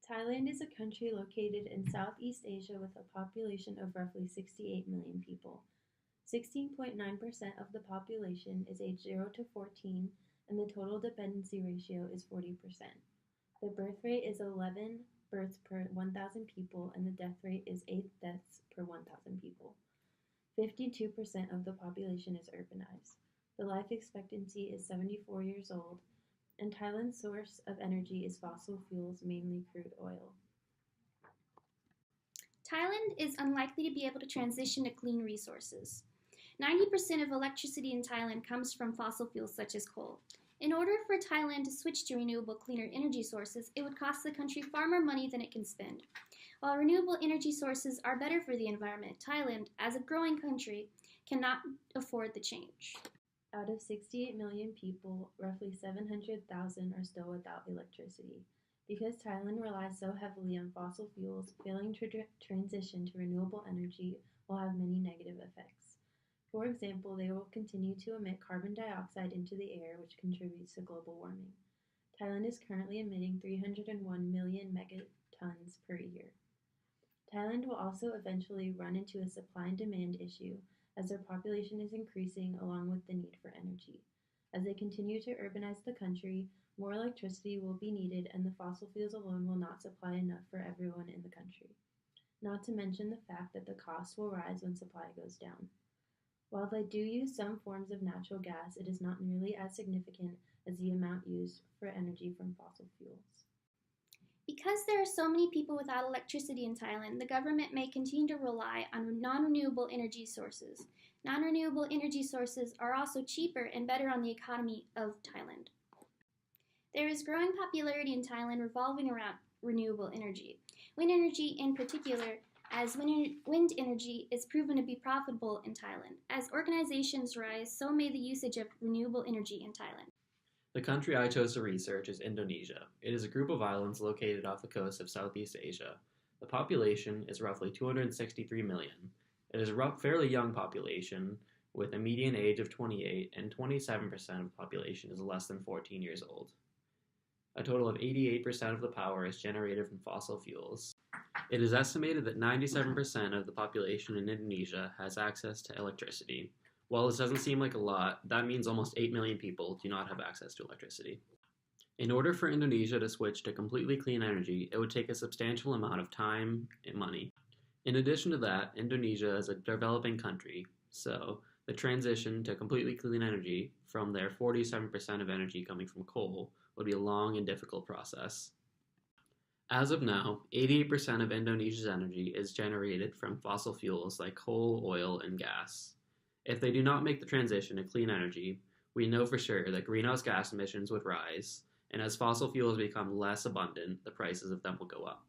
Thailand is a country located in Southeast Asia with a population of roughly 68 million people. 16.9% of the population is aged 0 to 14, and the total dependency ratio is 40%. The birth rate is 11 births per 1,000 people, and the death rate is 8 deaths per 1,000 people. 52% of the population is urbanized. The life expectancy is 74 years old, and Thailand's source of energy is fossil fuels, mainly crude oil. Thailand is unlikely to be able to transition to clean resources. 90% of electricity in Thailand comes from fossil fuels such as coal. In order for Thailand to switch to renewable, cleaner energy sources, it would cost the country far more money than it can spend. While renewable energy sources are better for the environment, Thailand, as a growing country, cannot afford the change. Out of 68 million people, roughly 700,000 are still without electricity. Because Thailand relies so heavily on fossil fuels, failing to transition to renewable energy will have many negative effects. For example, they will continue to emit carbon dioxide into the air, which contributes to global warming. Thailand is currently emitting 301 million megatons per year. Thailand will also eventually run into a supply and demand issue as their population is increasing along with the need for energy. As they continue to urbanize the country, more electricity will be needed, and the fossil fuels alone will not supply enough for everyone in the country. Not to mention the fact that the cost will rise when supply goes down. While they do use some forms of natural gas, it is not nearly as significant as the amount used for energy from fossil fuels. Because there are so many people without electricity in Thailand, the government may continue to rely on non-renewable energy sources. Non-renewable energy sources are also cheaper and better on the economy of Thailand. There is growing popularity in Thailand revolving around renewable energy. Wind energy in particular, as wind energy is proven to be profitable in Thailand. As organizations rise, so may the usage of renewable energy in Thailand. The country I chose to research is Indonesia. It is a group of islands located off the coast of Southeast Asia. The population is roughly 263 million. It is a fairly young population with a median age of 28, and 27% of the population is less than 14 years old. A total of 88% of the power is generated from fossil fuels. It is estimated that 97% of the population in Indonesia has access to electricity. While this doesn't seem like a lot, that means almost 8 million people do not have access to electricity. In order for Indonesia to switch to completely clean energy, it would take a substantial amount of time and money. In addition to that, Indonesia is a developing country, so the transition to completely clean energy from their 47% of energy coming from coal would be a long and difficult process. As of now, 88% of Indonesia's energy is generated from fossil fuels like coal, oil, and gas. If they do not make the transition to clean energy, we know for sure that greenhouse gas emissions would rise, and as fossil fuels become less abundant, the prices of them will go up.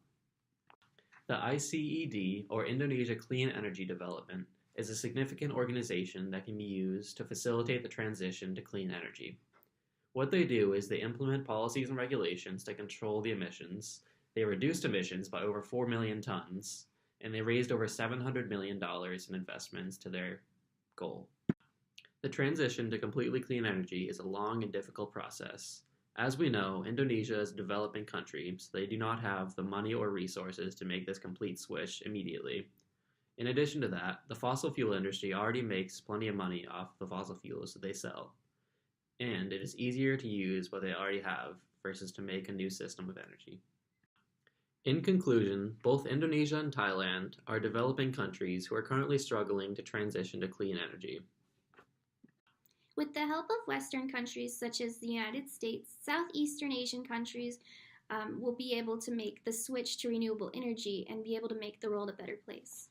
The ICED, or Indonesia Clean Energy Development, is a significant organization that can be used to facilitate the transition to clean energy. What they do is they implement policies and regulations to control the emissions. They reduced emissions by over 4 million tons, and they raised over $700 million in investments to their goal. The transition to completely clean energy is a long and difficult process. As we know, Indonesia is a developing country, so they do not have the money or resources to make this complete switch immediately. In addition to that, the fossil fuel industry already makes plenty of money off the fossil fuels that they sell, and it is easier to use what they already have versus to make a new system of energy. In conclusion, both Indonesia and Thailand are developing countries who are currently struggling to transition to clean energy. With the help of Western countries such as the United States, Southeastern Asian countries will be able to make the switch to renewable energy and be able to make the world a better place.